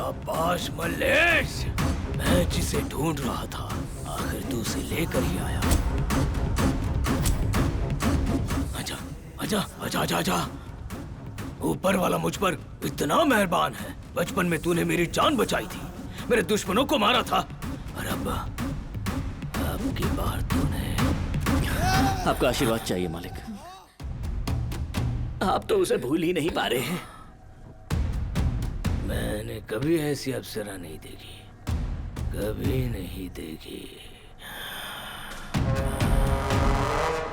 शाबाश मल्लेश, मैं जिसे ढूंढ रहा था आखिर तू उसे लेकर ही आया। आजा आजा आजा आजा आजा। ऊपर वाला मुझ पर इतना मेहरबान है। बचपन में तूने मेरी जान बचाई थी, मेरे दुश्मनों को मारा था, और अब की बार तूने। आपका आशीर्वाद चाहिए मालिक। आप तो उसे भूल ही नहीं पा रहे हैं। मैंने कभी ऐसी अप्सरा नहीं देखी, कभी नहीं देखी।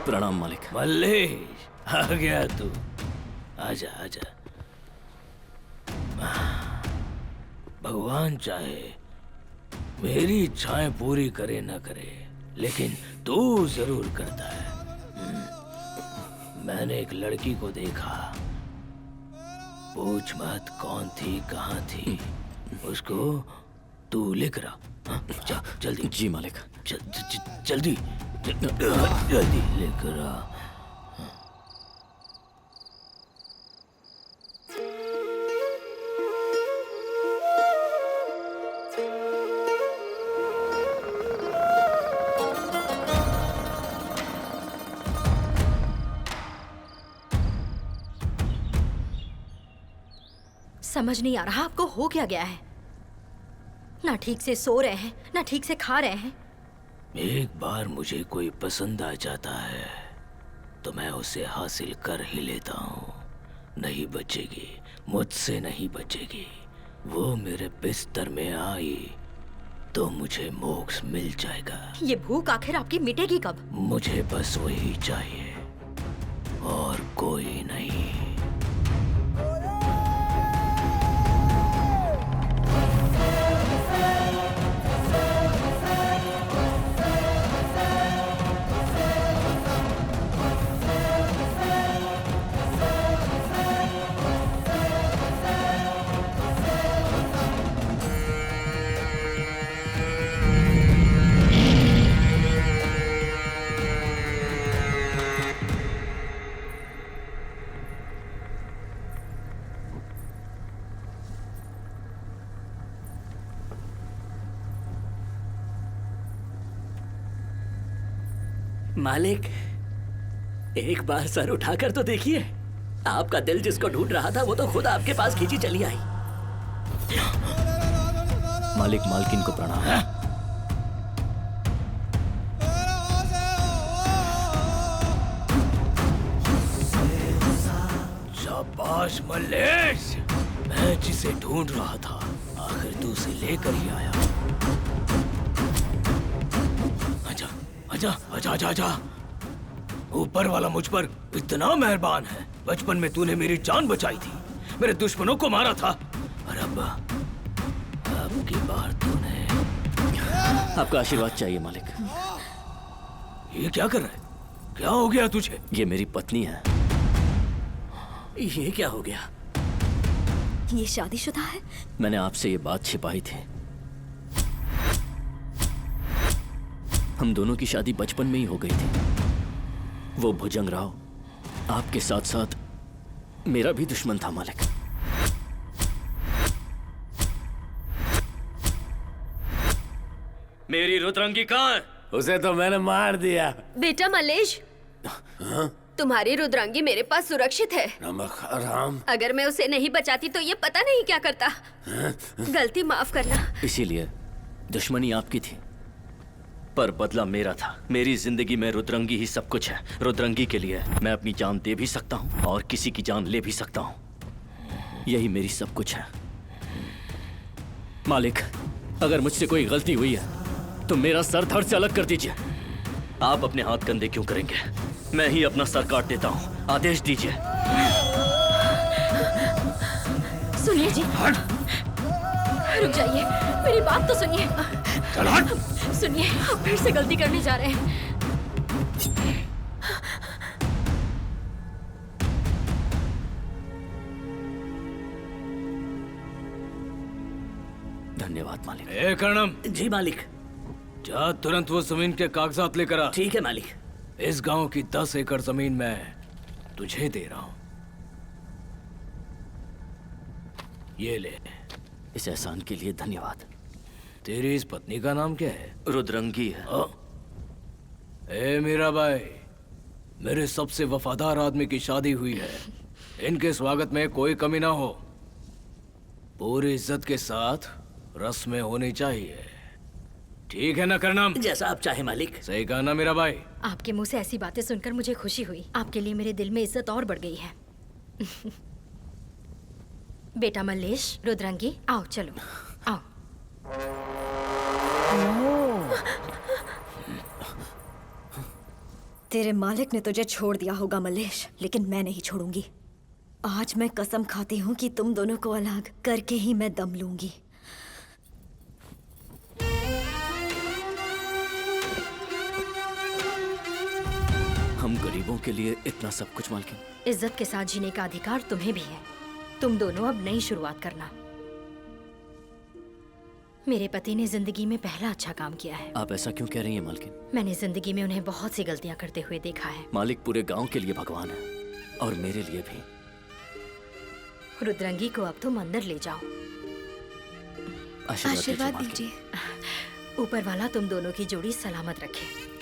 प्रणाम मालिक। मल्लेश, आ गया तू। आजा आजा। भगवान चाहे मेरी इच्छाएं पूरी करे ना करे, लेकिन तू जरूर करता है। मैंने एक लड़की को देखा, पूछ मत कौन थी कहाँ थी, उसको तू लिख रहा। जल्दी। जी मालिक। जल्दी जल्दी लिख रहा। समझ नहीं आ रहा आपको हो क्या गया है। ना ठीक से सो रहे हैं, ना ठीक से खा रहे हैं। एक बार मुझे कोई पसंद आ जाता है तो मैं उसे हासिल कर ही लेता हूँ। नहीं बचेगी, मुझसे नहीं बचेगी। वो मेरे बिस्तर में आई तो मुझे मोक्ष मिल जाएगा। ये भूख आखिर आपकी मिटेगी कब? मुझे बस वही चाहिए और कोई नहीं। मालिक, एक बार सर उठाकर तो देखिए। आपका दिल जिसको ढूंढ रहा था वो तो खुद आपके पास खींची चली आई। मालिक, मालकिन को प्रणाम। शाबाश मल्लेश, मैं जिसे ढूंढ रहा था आखिर तू उसे लेकर ही आया। आजा आजा आजा आजा। ऊपर वाला मुझ पर इतना मेहरबान है। बचपन में तूने मेरी जान बचाई थी, मेरे दुश्मनों को मारा था, और अब की बार तूने। आपका आशीर्वाद चाहिए मालिक। ये क्या कर रहा है? क्या हो गया तुझे? ये मेरी पत्नी है। ये क्या हो गया? ये शादीशुदा है? मैंने आपसे ये बात छिपाई थी। हम दोनों की शादी बचपन में ही हो गई थी। वो भुजंगराव आपके साथ साथ मेरा भी दुश्मन था मालिक। मेरी रुद्रंगी कहाँ है? उसे तो मैंने मार दिया। बेटा मल्लेश, तुम्हारी रुद्रांगी मेरे पास सुरक्षित है। नमक हराम। अगर मैं उसे नहीं बचाती तो ये पता नहीं क्या करता। गलती माफ करना। इसीलिए दुश्मनी आपकी थी, पर बदला मेरा था। मेरी जिंदगी में रुद्रंगी ही सब कुछ है। रुद्रंगी के लिए मैं अपनी जान दे भी सकता हूँ और किसी की जान ले भी सकता हूँ। यही मेरी सब कुछ है। मालिक, अगर मुझसे कोई गलती हुई है तो मेरा सर धड़ से अलग कर दीजिए। आप अपने हाथ कंधे क्यों करेंगे? मैं ही अपना सर काट देता हूँ। आदेश दीजिए। सुनिए जी, रुक जाइए, मेरी बात तो सुनिए। चल हट। सुनिए, आप फिर से गलती करने जा रहे हैं। धन्यवाद मालिक। ए कर्णम, जी मालिक। जा तुरंत वो जमीन के कागजात लेकर आ। ठीक है मालिक। इस गांव की 10 एकड़ जमीन मैं तुझे दे रहा हूं। ये ले। इस एहसान के लिए धन्यवाद। तेरी इस पत्नी का नाम क्या है? रुद्रंगी है। ए मीराबाई, मेरे सबसे वफादार आदमी की शादी हुई है। इनके स्वागत में कोई कमी ना हो। पूरी इज्जत के साथ रस्में होनी चाहिए। ठीक है ना करना? जैसा आप चाहे मालिक। सही कहा ना मीराबाई? आपके मुंह से ऐसी बातें सुनकर मुझे खुशी हुई। आपके लिए मेरे दिल में इज्जत और बढ़ गई है। बेटा मल्लेश, रुद्रंगी, आओ चलो आओ। तेरे मालिक ने तुझे छोड़ दिया होगा मल्लेश, लेकिन मैं नहीं छोड़ूंगी। आज मैं कसम खाती हूँ कि तुम दोनों को अलग करके ही मैं दम लूंगी। हम गरीबों के लिए इतना सब कुछ मालकिन। इज्जत के साथ जीने का अधिकार तुम्हें भी है। तुम दोनों अब नई शुरुआत करना। मेरे पति ने जिंदगी में पहला अच्छा काम किया है। आप ऐसा क्यों कह रही हैं मालकिन? मैंने जिंदगी में उन्हें बहुत सी गलतियां करते हुए देखा है। मालिक पूरे गांव के लिए भगवान है और मेरे लिए भी। रुद्रंगी को अब तुम अंदर ले जाओ। आशीर्वाद आशीर्वाद दीजिए दीजिए। ऊपर वाला तुम दोनों की जोड़ी सलामत रखे।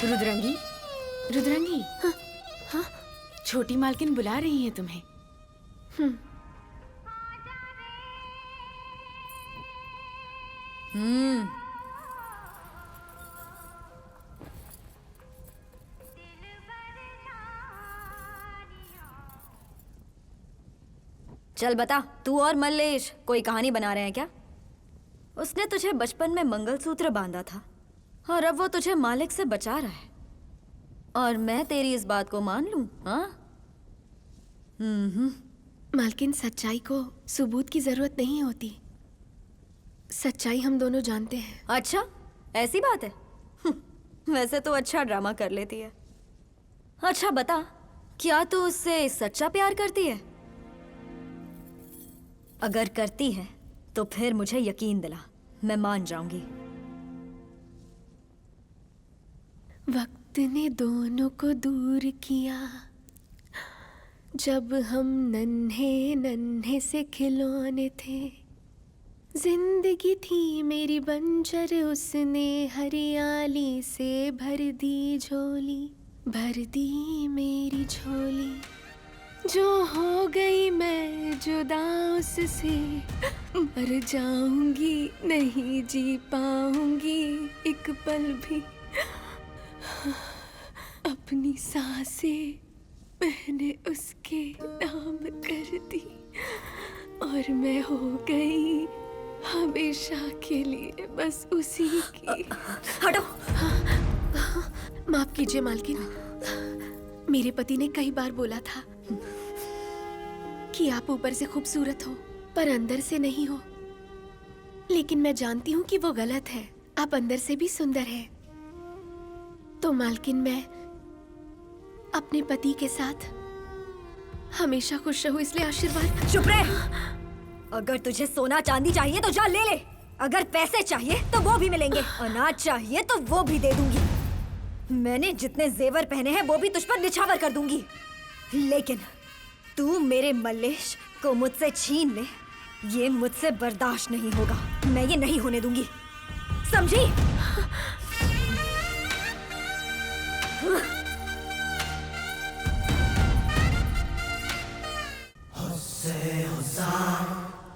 रुद्रंगी, रुद्रंगी, हाँ, छोटी मालकिन बुला रही है तुम्हें। चल बता, तू और मल्लेश कोई कहानी बना रहे हैं क्या? उसने तुझे बचपन में मंगलसूत्र बांधा था और अब वो तुझे मालिक से बचा रहा है, और मैं तेरी इस बात को मान लूं? हाँ? मालकिन, सच्चाई को सबूत की जरूरत नहीं होती। सच्चाई हम दोनों जानते हैं। अच्छा, ऐसी बात है। वैसे तो अच्छा ड्रामा कर लेती है। अच्छा बता, क्या तू उससे सच्चा प्यार करती है? अगर करती है तो फिर मुझे यकीन दिला, मैं मान जाऊंगी। वक्त ने दोनों को दूर किया, जब हम नन्हे नन्हे से खिलौने थे। जिंदगी थी मेरी बंजर, उसने हरियाली से भर दी झोली, भर दी मेरी झोली। जो हो गई मैं जुदा उससे, मर जाऊंगी, नहीं जी पाऊंगी एक पल भी। अपनी सांसें मैंने उसके नाम कर दी, और मैं हो गई हमेशा के लिए बस उसी की। हटो। माफ कीजिए मालकिन, मेरे पति ने कई बार बोला था कि आप ऊपर से खूबसूरत हो पर अंदर से नहीं हो, लेकिन मैं जानती हूँ कि वो गलत है। आप अंदर से भी सुंदर हैं। तो मालकिन, मैं अपने पति के साथ हमेशा खुश रहूं, इसलिए आशीर्वाद। चुप रह। अगर तुझे सोना चांदी चाहिए तो जा ले ले, अगर पैसे चाहिए तो वो भी मिलेंगे, अनाज चाहिए तो वो भी दे दूंगी। मैंने जितने जेवर पहने हैं वो भी तुझ पर निछावर कर दूंगी, लेकिन तू मेरे मल्लेश को मुझसे छीन ले, ये मुझसे बर्दाश्त नहीं होगा। मैं ये नहीं होने दूंगी, समझी?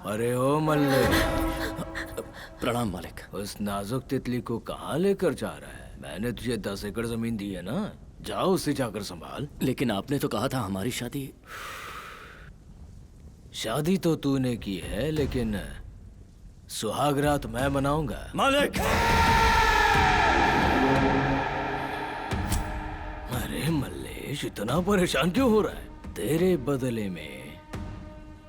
अरे ओ मल्ले, प्रणाम मालिक। उस नाजुक तितली को कहाँ लेकर जा रहा है? मैंने तुझे 10 एकड़ जमीन दी है ना, जाओ उसे जाकर संभाल। लेकिन आपने तो कहा था हमारी शादी। शादी तो तूने की है, लेकिन सुहाग रात मैं मनाऊंगा। मालिक! अरे मल्लेश, इतना परेशान क्यों हो रहा है? तेरे बदले में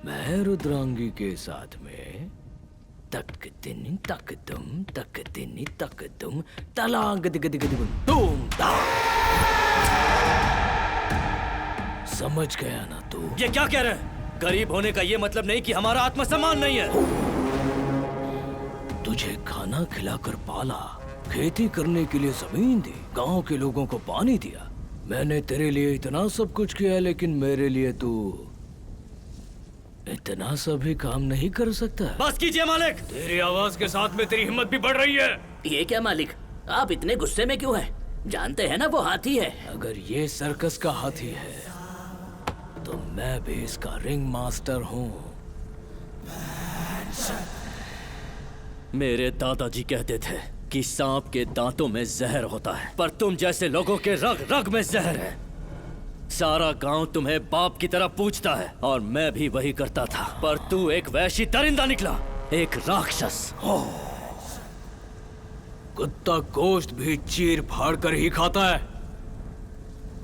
मैं रुद्रांगी के साथ में तक दिन तक तुम तलांग दिग दिग दिग तुम ता। समझ गया ना तू? ये क्या कह रहे हैं? गरीब होने का ये मतलब नहीं कि हमारा आत्मसम्मान नहीं है। तुझे खाना खिलाकर पाला, खेती करने के लिए जमीन दी, गांव के लोगों को पानी दिया। मैंने तेरे लिए इतना सब कुछ किया, लेकिन मेरे लिए तू इतना सब भी काम नहीं कर सकता। बस कीजिए मालिक। तेरी आवाज के साथ में तेरी हिम्मत भी बढ़ रही है। ये क्या मालिक, आप इतने गुस्से में क्यों हैं? जानते हैं ना वो हाथी है। अगर ये सर्कस का हाथी है तो मैं भी इसका रिंग मास्टर हूँ। मेरे दादाजी कहते थे कि सांप के दांतों में जहर होता है, पर तुम जैसे लोगों के रग रग में जहर है। सारा गांव तुम्हें बाप की तरह पूछता है और मैं भी वही करता था, पर तू एक वैशी दरिंदा निकला, एक राक्षस। कुत्ता गोश्त भी चीर फाड़ कर ही खाता है।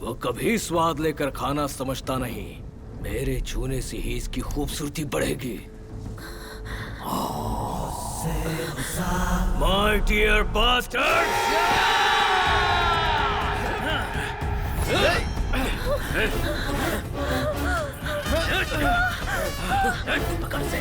वो कभी स्वाद लेकर खाना समझता नहीं। मेरे छूने से ही इसकी खूबसूरती बढ़ेगी। My dear bastard! पकड़ से।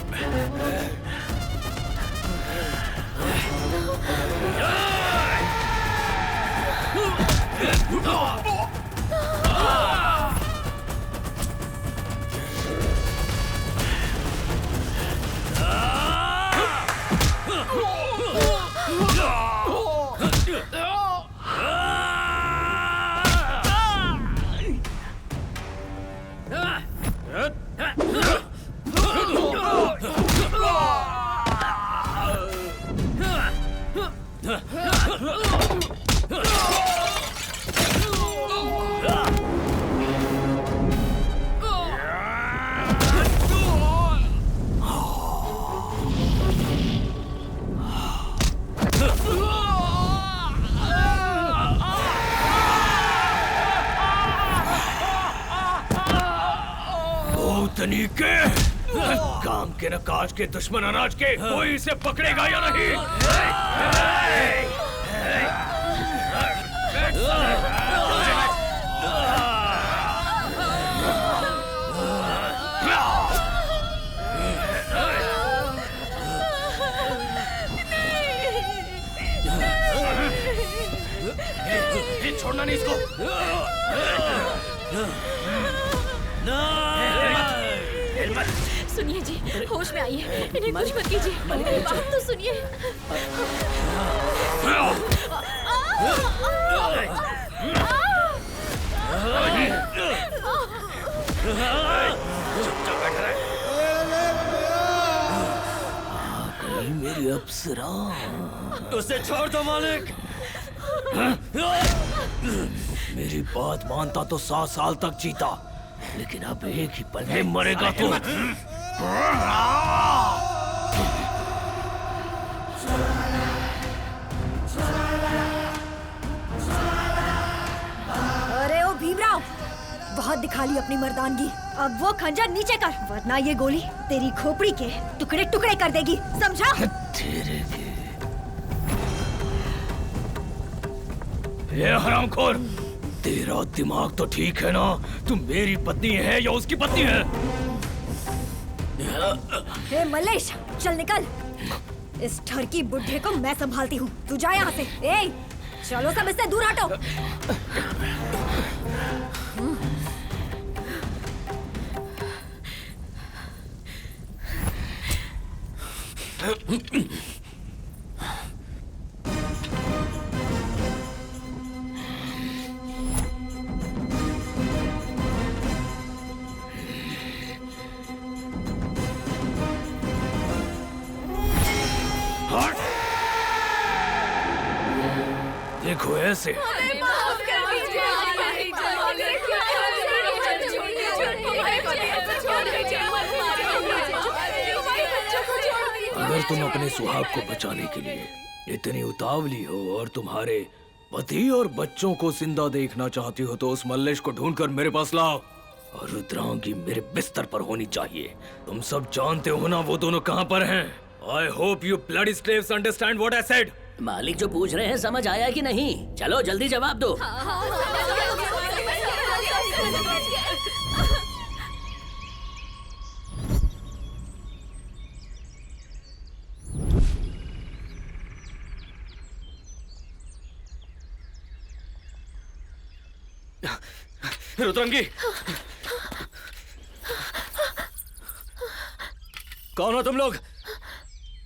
के काम के नकाश के दुश्मन अनाज के कोई इसे पकड़ेगा या नहीं? छोड़ना नहीं इसको। सुनिए जी, होश में आइए, इन्हें कुछ मत कीजिए, मेरी बात तो सुनिए। मेरी अप्सरा, उसे छोड़ दो मालिक। मेरी बात मानता तो 7 साल तक जीता, लेकिन अब एक ही पल में मरेगा तू। अरे ओ भीमराव, बहुत दिखा ली अपनी मर्दानगी। अब वो खंजर नीचे कर, वरना ये गोली तेरी खोपड़ी के टुकड़े टुकड़े कर देगी, समझा? तेरे के ये हरामखोर, तेरा दिमाग तो ठीक है ना? तुम मेरी पत्नी है या उसकी पत्नी है? हे मल्लेश, चल निकल। इस ठरकी बुढ़े को मैं संभालती हूँ, तू जा यहाँ से। ए, चलो सब इससे दूर हटो। देखो ऐसे। अगर तुम अपने सुहाग को बचाने के लिए इतनी उतावली हो और तुम्हारे पति और बच्चों को जिंदा देखना चाहती हो, तो उस मल्लेश को ढूंढकर मेरे पास लाओ और रुद्रांगी मेरे बिस्तर पर होनी चाहिए। तुम सब जानते हो ना वो दोनों कहाँ पर हैं, I hope you bloody slaves understand what I said. मालिक जो पूछ रहे हैं समझ आया कि नहीं? चलो जल्दी जवाब दो। रुद्रंगी, कौन हो तुम लोग?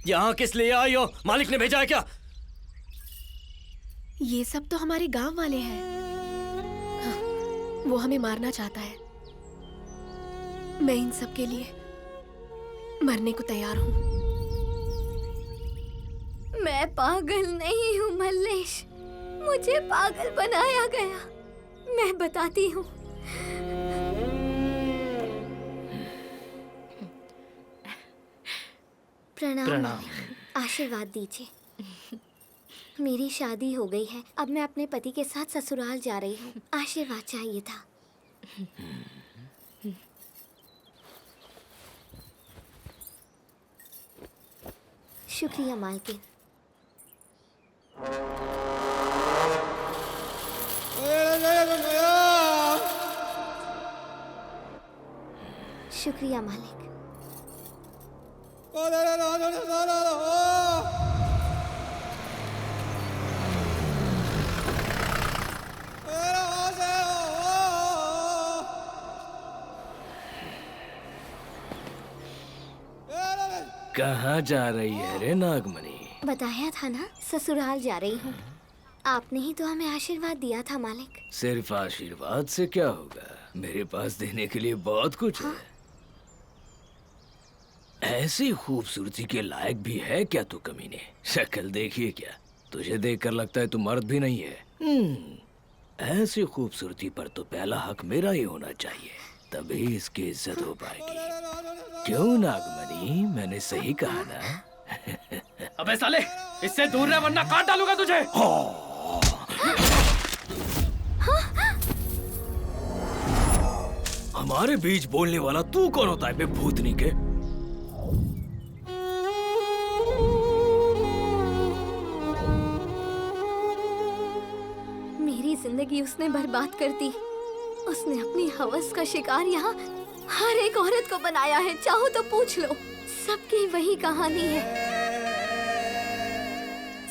यहाँ किस लिए आई हो? मालिक ने भेजा है क्या? ये सब तो हमारे गांव वाले हैं। वो हमें मारना चाहता है। मैं इन सब के लिए मरने को तैयार हूँ। मैं पागल नहीं हूँ मल्लेश, मुझे पागल बनाया गया। मैं बताती हूँ। प्रणाम। आशीर्वाद दीजिए। मेरी शादी हो गई है, अब मैं अपने पति के साथ ससुराल जा रही हूँ। आशीर्वाद चाहिए था। शुक्रिया मालकिन। शुक्रिया मालिक। कहाँ जा रही है रे नागमणि? बताया था ना, ससुराल जा रही हूँ। आपने ही तो हमें आशीर्वाद दिया था मालिक। सिर्फ आशीर्वाद से क्या होगा? मेरे पास देने के लिए बहुत कुछ है। ऐसी खूबसूरती के लायक भी है क्या तू कमीने? शक्ल देखिए क्या, तुझे देखकर लगता है तू मर्द भी नहीं है। ऐसी खूबसूरती पर तो पहला हक मेरा ही होना चाहिए, तभी इसकी इज्जत हो पाएगी। क्यों नागमणि, मैंने सही कहा ना? अबे साले, इससे दूर रह वरना काट डालूंगा तुझे। हमारे बीच बोलने वाला तू कौन होता है बे भूतनी के? मेरी जिंदगी उसने बर्बाद कर दी। उसने अपनी हवस का शिकार यहाँ हर एक औरत को बनाया है। चाहो तो पूछ लो, सबकी वही कहानी है,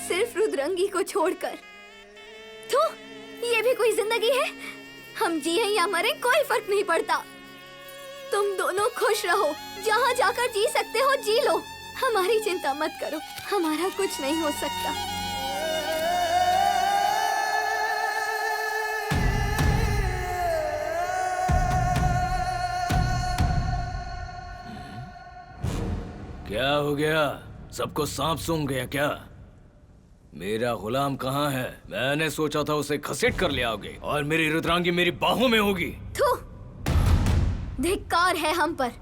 सिर्फ रुद्रंगी को छोड़कर। तो ये भी कोई जिंदगी है? हम जिए या मरे कोई फर्क नहीं पड़ता। तुम दोनों खुश रहो, जहाँ जाकर जी सकते हो जी लो। हमारी चिंता मत करो, हमारा कुछ नहीं हो सकता। क्या हो गया? सबको सांप सूंघ गया क्या? मेरा गुलाम कहाँ है? मैंने सोचा था उसे घसीट कर ले आओगे और मेरी रुद्रांगी मेरी बाहों में होगी। थू, धिक्कार है हम पर।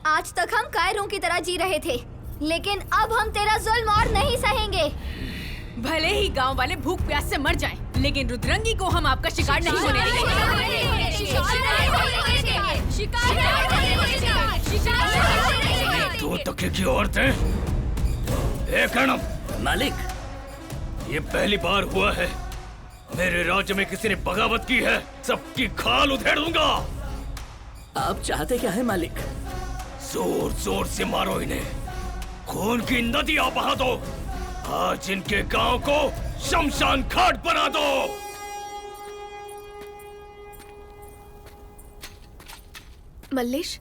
आज तक हम कायरों की तरह जी रहे थे, लेकिन अब हम तेरा जुल्म और नहीं सहेंगे। भले ही गांव वाले भूख प्यास से मर जाएं, लेकिन रुद्रंगी को हम आपका शिकार नहीं होने देंगे। दो तके की औरतें, एक कर्णम। मालिक, ये पहली बार हुआ है मेरे राज्य में किसी ने बगावत की है। सबकी खाल उधेड़ दूंगा। आप चाहते क्या है मालिक? जोर जोर से मारो इन्हें, खून की नदियां बहा दो। आज इनके गांव को शमशान घाट बना दो। मल्लेश,